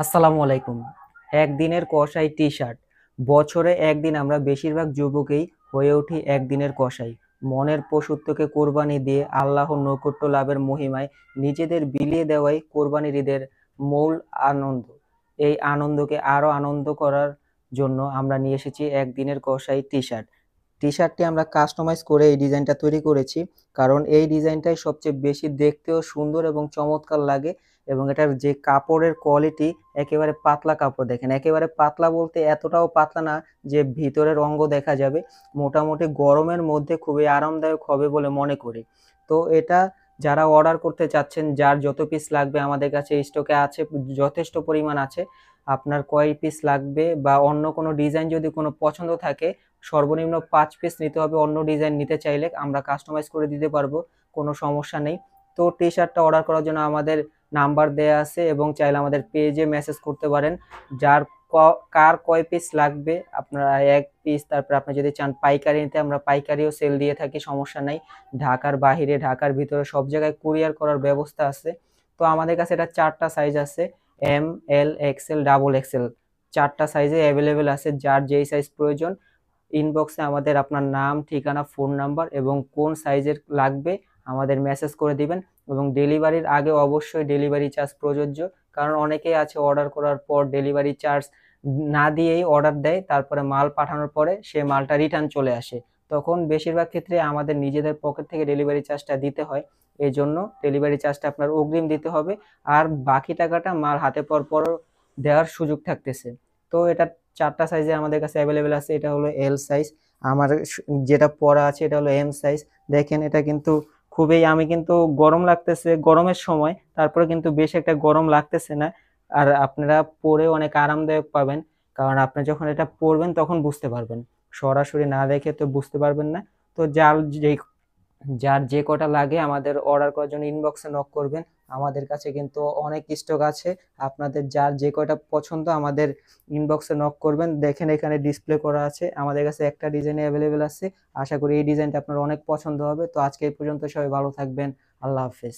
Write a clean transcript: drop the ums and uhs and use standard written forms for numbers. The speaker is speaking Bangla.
আসসালামু আলাইকুম। একদিনের কসাই টি-শার্ট। বছরে একদিন আমরা বেশিরভাগ যুবকই হয়ে উঠি একদিনের কসাই। মনের পশুত্বকে কোরবানি দিয়ে আল্লাহর নৈকট্য লাভের মহিমায় নিজেদের বিলিয়ে দেওয়াই কোরবানির ঈদের মূল আনন্দ। এই আনন্দকে আরো আনন্দ করার জন্য আমরা নিয়ে এসেছি একদিনের কসাই টি-শার্ট। টি-শার্টটি আমরা কাস্টমাইজ করে এই ডিজাইনটা তৈরি করেছি, কারণ এই ডিজাইনটাই সবচেয়ে বেশি দেখতেও সুন্দর এবং চমৎকার লাগে। এবং এটার যে কাপড়ের কোয়ালিটি, একেবারে পাতলা কাপড়। দেখেন, একেবারে পাতলা বলতে এতটাও পাতলা না যে ভিতরের অঙ্গ দেখা যাবে। মোটামুটি গরমের মধ্যে খুবই আরামদায়ক হবে বলে মনে করি। তো এটা যারা অর্ডার করতে চাচ্ছেন, যার যত পিস লাগবে আমাদের কাছে স্টকে আছে, যথেষ্ট পরিমাণ আছে। আপনার কয় পিস লাগবে বা অন্য কোনো ডিজাইন যদি কোনো পছন্দ থাকে, সর্বনিম্ন 5 পিস নিতে হবে। অন্য ডিজাইন নিতে চাইলে আমরা কাস্টমাইজ করে দিতে পারবো, কোনো সমস্যা নেই। তো টি শার্টটা অর্ডার করার জন্য আমাদের নাম্বার দেয়া আছে এবং চাইলে আমাদের পেজে মেসেজ করতে পারেন। যার কার কয় পিস লাগবে, আপনারা 1 পিস, তারপর আপনি যদি চান পাইকারি নিতে, আমরা পাইকারিও সেল দিয়ে থাকি, সমস্যা নাই। ঢাকার বাহিরে, ঢাকার ভিতরে সব জায়গায় কুরিয়ার করার ব্যবস্থা আছে। তো আমাদের কাছে এটা 4টা সাইজ আছে, এম, এল, এক্সেল, ডাবল এক্সেল। 4টা সাইজে অ্যাভেলেবেল আছে, যার যেই সাইজ প্রয়োজন ইনবক্সে আমাদের আপনার নাম, ঠিকানা, ফোন নাম্বার এবং কোন সাইজের লাগবে আমাদের মেসেজ করে দিবেন। এবং ডেলিভারির আগে অবশ্যই ডেলিভারি চার্জ প্রযোজ্য, কারণ অনেকেই আছে অর্ডার করার পর ডেলিভারি চার্জ না দিয়েই অর্ডার দেয়, তারপরে মাল পাঠানোর পরে সে মালটা রিটার্ন চলে আসে। তখন বেশিরভাগ ক্ষেত্রে আমাদের নিজেদের পকেট থেকে ডেলিভারি চার্জটা দিতে হয়। এই জন্য ডেলিভারি চার্জটা আপনার অগ্রিম দিতে হবে, আর বাকি টাকাটা মাল হাতে পাওয়ার পর দেওয়ার সুযোগ থাকতেছে। তো এটা 4টা সাইজে আমাদের কাছে অ্যাভেলেবেল আছে। এটা হলো এল সাইজ, আমার যেটা পরা আছে এটা হলো এম সাইজ। দেখেন, এটা কিন্তু খুবই, আমি কিন্তু গরম লাগতেছে গরমের সময়, তারপরে কিন্তু বেশ একটা গরম লাগতেছে না। আর আপনারা পরে অনেক আরামদায়ক পাবেন, কারণ আপনি যখন এটা পরবেন তখন বুঝতে পারবেন, সরাসরি না দেখে তো বুঝতে পারবেন না। তো যার যে কটা লাগে আমাদের অর্ডার করার জন্য ইনবক্সে নক করবেন। আমাদের কাছে কিন্তু অনেক স্টক আছে। আপনাদের যার যে কয়টা পছন্দ আমাদের ইনবক্সে নক করবেন। দেখেন, এখানে ডিসপ্লে করা আছে, আমাদের কাছে একটা ডিজাইন অ্যাভেলেবেল আছে। আশা করি এই ডিজাইনটা আপনার অনেক পছন্দ হবে। তো আজকে এই পর্যন্ত, সবাই ভালো থাকবেন। আল্লাহ হাফেজ।